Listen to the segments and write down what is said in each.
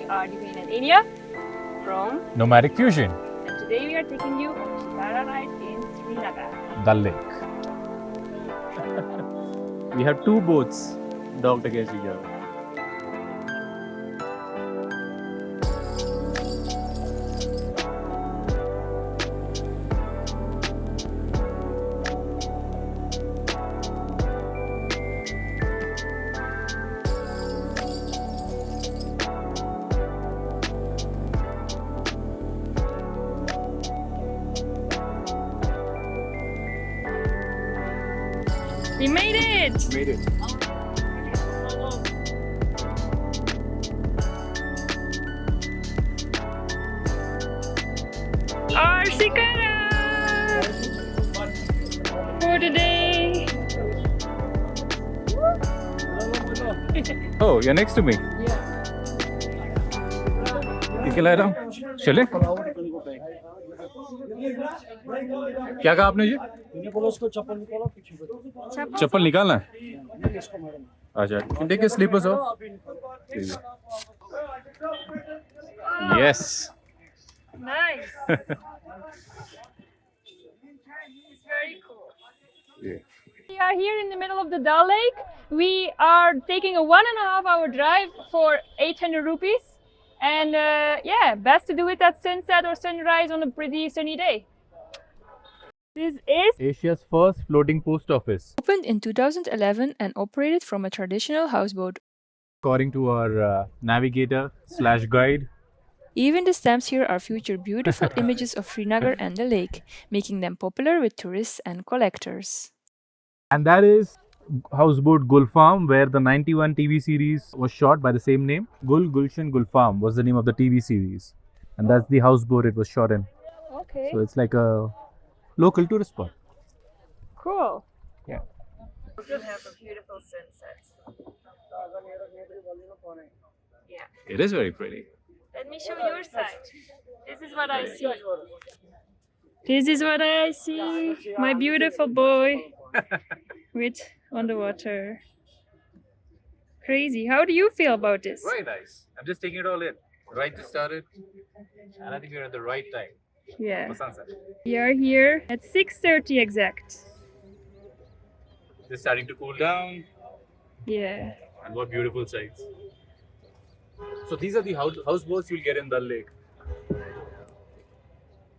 are Diven and Enia from Nomadic Fusion, and today we are taking you on a Shikara ride in Srinagar. Dal Lake. We have two boats docked against each other. We made it! Made it. Our Shikara for today. Oh, you're next to me. ठीक ला रहा हूँ चले क्या कहा आपने जी चप्पल निकालना है अच्छा देखिए sleepers of yes Nice! It's very cool. We are here in the middle of the Dal Lake. We are taking a 1.5 hour drive for 800 rupees. And yeah, best to do it at sunset or sunrise on a pretty sunny day. This is Asia's first floating post office. opened in 2011 and operated from a traditional houseboat. According to our navigator / guide. Even the stamps here are featured beautiful images of Srinagar and the lake, making them popular with tourists and collectors. And that is Houseboat Gulfam, where the 91 TV series was shot by the same name. Gulshan Gulfam was the name of the TV series. And that's the houseboat it was shot in. Okay, So it's like a local tourist spot. cool. Yeah. We have a beautiful sunset. Yeah. It is very pretty. Let me show your side. This is what I see. This is what I see. My beautiful boy with on the water. Crazy. How do you feel about this? Very nice. I'm just taking it all in. Right just started. And I think we're at the right time Yeah. for sunset. We are here at 6:30 exact. Just starting to cool down. Yeah. And what beautiful sights. So these are the houseboats you'll get in Dal Lake.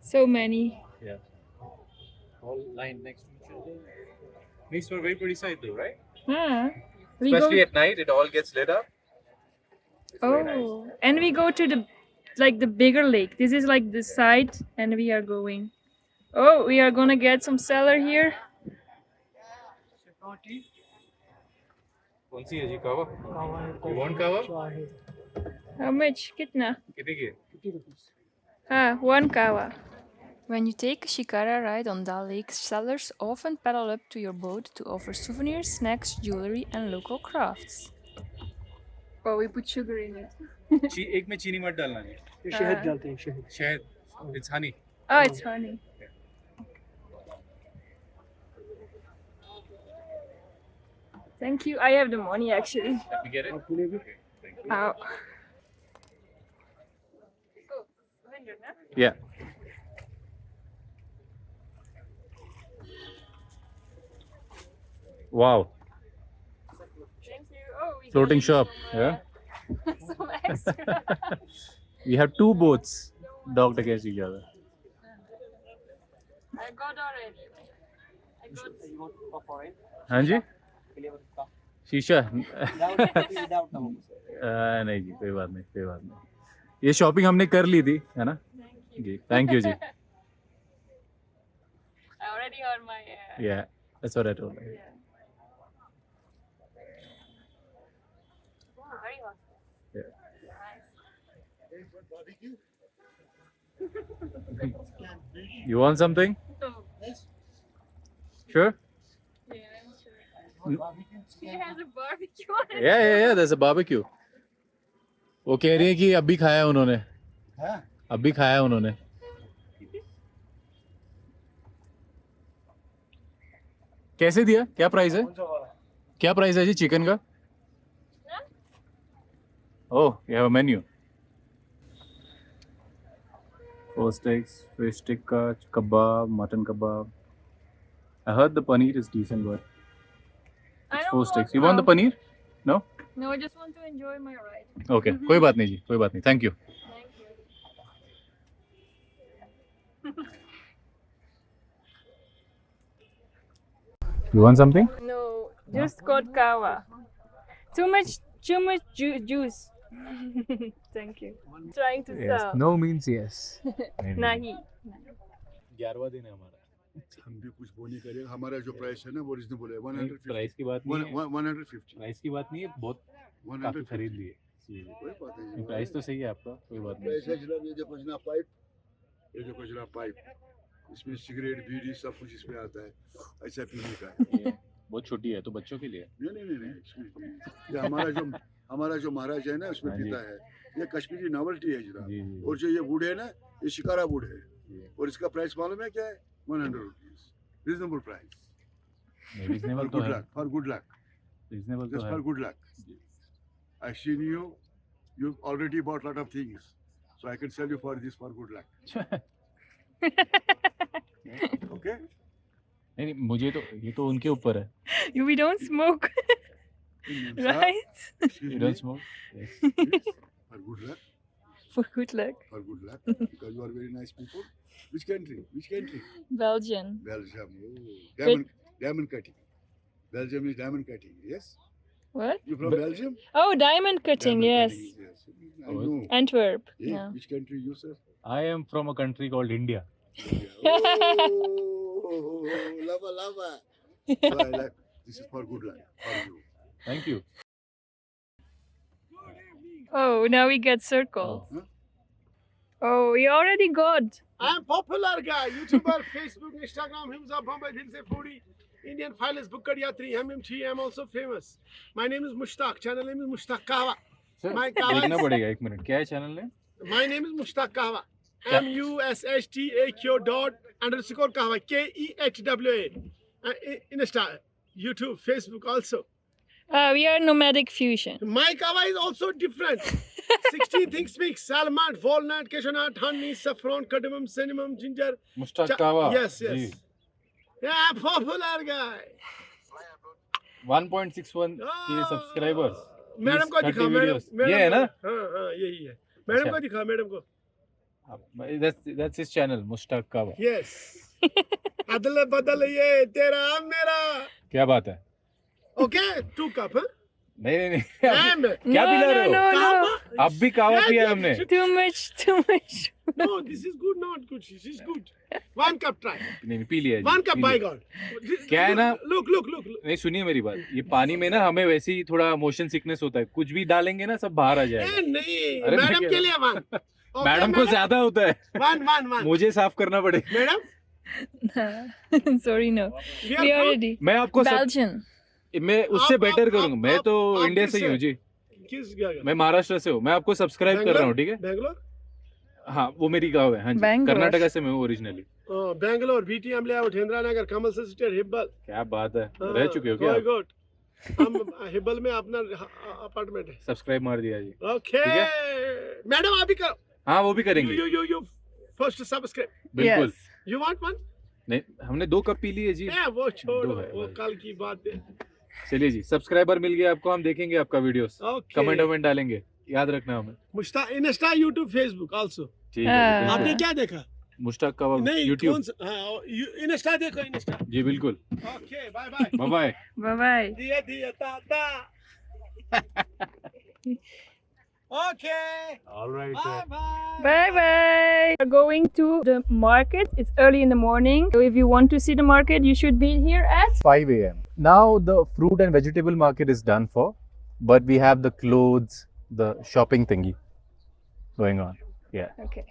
So many. Yeah. All lined next to each other. Makes for a very pretty sight though, right? Huh. We Especially go, at night, it all gets lit up. It's very nice. oh, and we go to the bigger lake. This is like the side, and we are going. Oh, we are gonna get some cellar here. कौन सी है जी कावा? You want kawa? How much? Kitna? कितने की? Ah, 1 kawa. When you take a Shikara ride on Dal Lake, sellers often paddle up to your boat to offer souvenirs, snacks, jewelry, and local crafts. Oh, we put sugar in it. एक में चीनी मत डालना जी. शहद डालते हैं शहद शहद. It's honey. Oh, it's honey. Thank you. I have the money actually. Let me get it. आपने भी Okay, thank you. Ow. Yeah. Wow. Thank you. Oh, we Floating got shop. some, Yeah. some extra. We have two boats docked against each other. I got already. I got. हाँ जी? शीशा? Without नहीं जी कोई बात नहीं कोई बात नहीं. ये शॉपिंग हमने कर ली थी है ना? जी थैंक यू जी. I already earned my. Yeah, that's what I told her. Yeah. Wow, very hot. Yeah. Nice. You want something? Oh, Sure. yeah, I'm sure. She has a barbecue on it. Yeah. There's a barbecue. वो कह रही है कि अभी खाया उन्होंने. अभी खाया उन्होंने. कैसे दिया? क्या प्राइस है? क्या प्राइस है जी चिकन का? ओह, you have a menu. 4 steaks, fish tikka, kebab, mutton kebab. I heard the paneer is decent, but I it's don't 4 steaks. want You want the now. paneer? No? No, I just want to enjoy my ride. Okay. कोई बात नहीं जी, कोई बात नहीं. Thank you. Thank you. You want something? No, just got kawa. Too much juice. Thank you. Trying to Yes. sell. No means yes. Nahi. 11वां दिन है हमारा. हम भी कुछ वो नहीं करेंगे. हमारा जो प्राइस है ना वो रीजनेबल है. 150. प्राइस की बात नहीं है. 150. प्राइस की बात नहीं है. बहुत काफी 150 खरीद लिए. कोई बात नहीं. प्राइस तो सही है आपका. कोई बात प्राइस नहीं. है जनाब. ये देखो जनाब पाइप. ये देखो जनाब पाइप. इसमें सिगरेट बीड़ी सब कुछ इसमें आता है. ऐसा पीने का है. ये बहुत छोटी है तो बच्चों के लिए. नहीं. ये हमारा जो महाराज है ना उसमें हाँ जी. पीता है. ये कश्मीरी नॉवेल्टी है जनाब. जी जी. और जो ये वुड है ना ये शिकारा वुड है. और इसका प्राइस मालूम है क्या है? 100 रुपीज. Reasonable price. रीजनेबल तो गुड है. Luck. For good luck. Reasonable तो Just है. for good luck. I've seen you. You've already bought a lot of things. So I can sell you for this for good luck. Okay? नहीं नहीं, मुझे तो ये तो उनके ऊपर है. We don't smoke, right? You don't smoke? Yes. Yes. For good luck. For good luck. For good luck. Because you are very nice people. Which country? Which country? Belgian. Belgium. Oh. Diamond cutting. Belgium is diamond cutting. Yes? What? You from Belgium? Oh, diamond cutting, Diamond yes. cutting, yes. I Oh, know. Antwerp. Yeah. Yeah. Which country you, sir? I am from a country called India. Oh, lava. So I like, this is for good luck for you. Thank you. Oh, now we get circled. Huh? Oh, we already got. I'm popular guy, YouTuber, Facebook, Instagram, himsa Bombay Dil Se Foodie, Indian Finance Bukkad Yatri, MMT, I'm also famous. My name is Mushtaq, channel name is Mushtaq Kahwa. Sir, My kahwa देखना is, पड़ेगा. एक minute. क्या है channel ने? my name is Mushtaq Kahwa. MUSHTAQ._Kahwa, KEHWA. Insta, YouTube, Facebook also. We are Nomadic Fusion. My kahwa is also different. 16 things mix: salmon, walnut, cashew nut, honey, saffron, cardamom, cinnamon, ginger. Mushtaq कावा. Yes. जी. Yeah, popular guy. 1.61 के subscribers. Madam को दिखा. Madam ये है ना? हाँ यही है. मैडम को दिखा. मैडम को. That's his channel, मुश्ताक कावा. Yes. अदल बदल ये तेरा मेरा. क्या बात है? Okay, 2 cup, huh? नहीं. And क्या पिला रहे हो? No. अब भी कावा पिया है हमने. Too much. No, this is good, not good. This is good. 1 cup try. नहीं पी लिया. 1 cup, by God. क्या है ना? Look. नहीं सुनिए मेरी बात. ये पानी में ना हमें वैसे ही थोड़ा मोशन सिकनेस होता है. कुछ भी डालेंगे ना सब बाहर आ जाएगा. नहीं, अरे मैडम के लिए 1. Okay, मैडम को ज्यादा होता है. 1. मुझे साफ करना पड़ेगा. Madam, Sorry, no. we are We good. already. मैं आपको Belgian. मैं उससे बेटर करूंगा. मैं तो आप इंडिया से ही हूँ जी. किस जगह? मैं महाराष्ट्र से हूँ. मैं आपको सब्सक्राइब कर रहा हूँ. ठीक है. बैंगलोर? हाँ वो मेरी गाँव है. हाँ जी. बैंगलोर. कर्नाटका से मैं हूँ originally. Bangalore, BTM layout, Indiranagar, कमल स्टेट, हिब्बल. क्या बात है. रह चुके हो क्या? Very good. हम हिब्बल में अपना अपार्टमेंट है. सब्सक्राइब मार दिया जी. ओके. ठीक मैडम आप भी करो. हाँ वो भी करेंगे. You first subscribe. बिल्कुल. Yes. You want one? नहीं हमने 2 कप पी लिए जी. वो छोड़ो, दो है, वो भाई. कल की बात है. चलिए जी. सब्सक्राइबर मिल गया आपको. हम देखेंगे आपका वीडियोस. Okay. कमेंट डालेंगे. याद रखना हमें. Mushtaq Insta, YouTube, Facebook also. ठीक हाँ. है. आपने क्या देखा? मुश्ताक का नहीं, यूट्यूब. कौन सा? हाँ, इंस्टा देखो, इंस्टा. जी बिल्कुल. Okay, bye bye. Bye. Bye-bye. दिया ता. Okay. All right. Bye. Bye-bye. We're going to the market. It's early in the morning. So if you want to see the market, you should be here at 5 a.m. Now the fruit and vegetable market is done for, but we have the clothes, the shopping thingy going on. Yeah. Okay.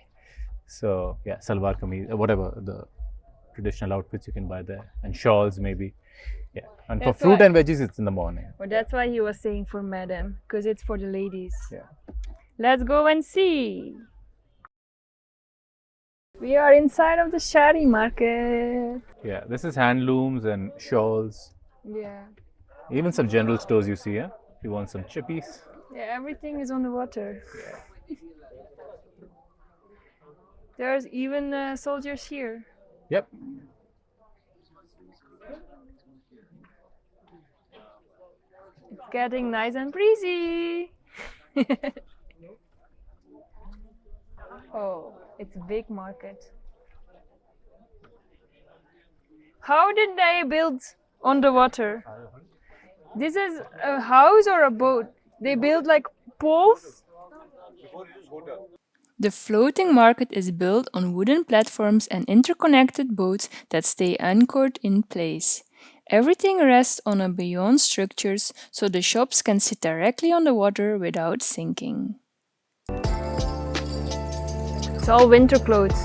So yeah, salwar kameez, whatever the traditional outfits you can buy there, and shawls maybe. Yeah. And That's for fruit why- and veggies, it's in the morning. Well, that's why he was saying for madam, because it's for the ladies. Yeah. Let's go and see. We are inside of the shari market. Yeah. This is handlooms and shawls. Yeah. Even some general stores you see. Yeah. If you want some chippies. Yeah, everything is on the water. There's even soldiers here. Yep. It's getting nice and breezy. Oh, it's a big market. How did they build on the water? This is a house or a boat? They build like poles? The floating market is built on wooden platforms and interconnected boats that stay anchored in place. Everything rests on a beyond structures, so the shops can sit directly on the water without sinking. It's all winter clothes.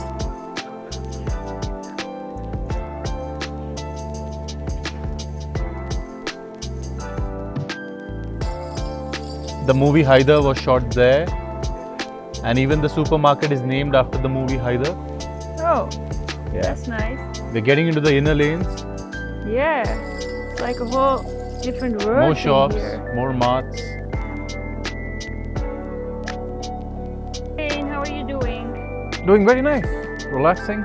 The movie Haider was shot there, and even the supermarket is named after the movie Haider. Oh, Yeah. that's nice. They're getting into the inner lanes, Yeah, it's like a whole different world. more in shops, here. more marts. Hey, how are you doing? Doing very nice, relaxing,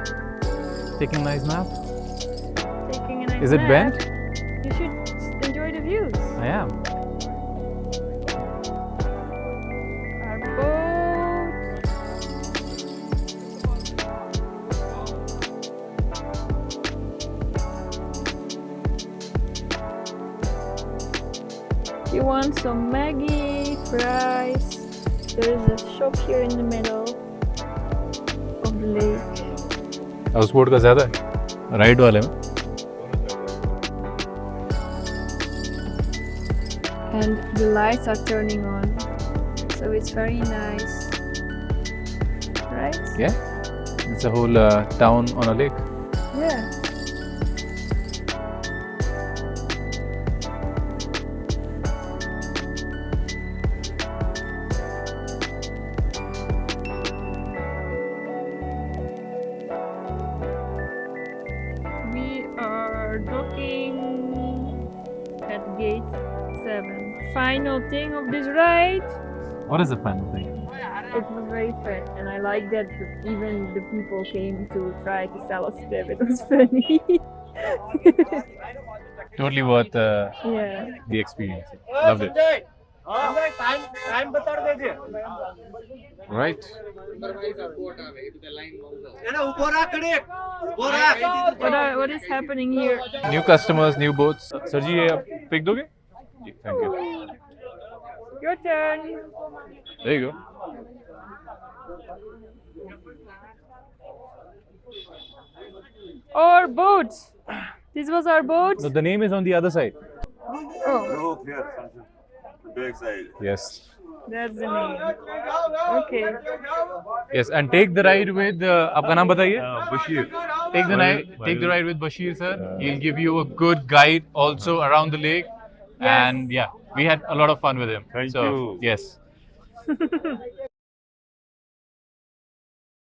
taking a nice nap. Taking a nice Is it nap? bent? You should enjoy the views. I am. Our boat. You want some Maggie, fries? There is a shop here in the middle of the lake. Houseboat का ज़्यादा है, ride वाले में. And the lights are turning on, so it's very nice, right? Yeah, it's a whole town on a lake. Yeah. We are docking at gate 7. Final thing of this ride. What is the final thing? It was very fun, and I like that even the people came to try to sell us stuff. It was funny. Totally worth Yeah. the experience. Loved it. Right. What is happening here? New customers, new boats. Sir जी ये आप pick दोगे? जी, thank you. Your turn. There you go. Our boat. This was our boat. No, the name is on the other side. Oh, Look here, back side. Yes. that's the name. Okay. Yes, and take the ride with. आपका नाम बताइए? Bashir. Take the ride with Bashir sir. He'll give you a good guide also around the lake. Yes. And yeah, we had a lot of fun with him. Thank so, you. Yes.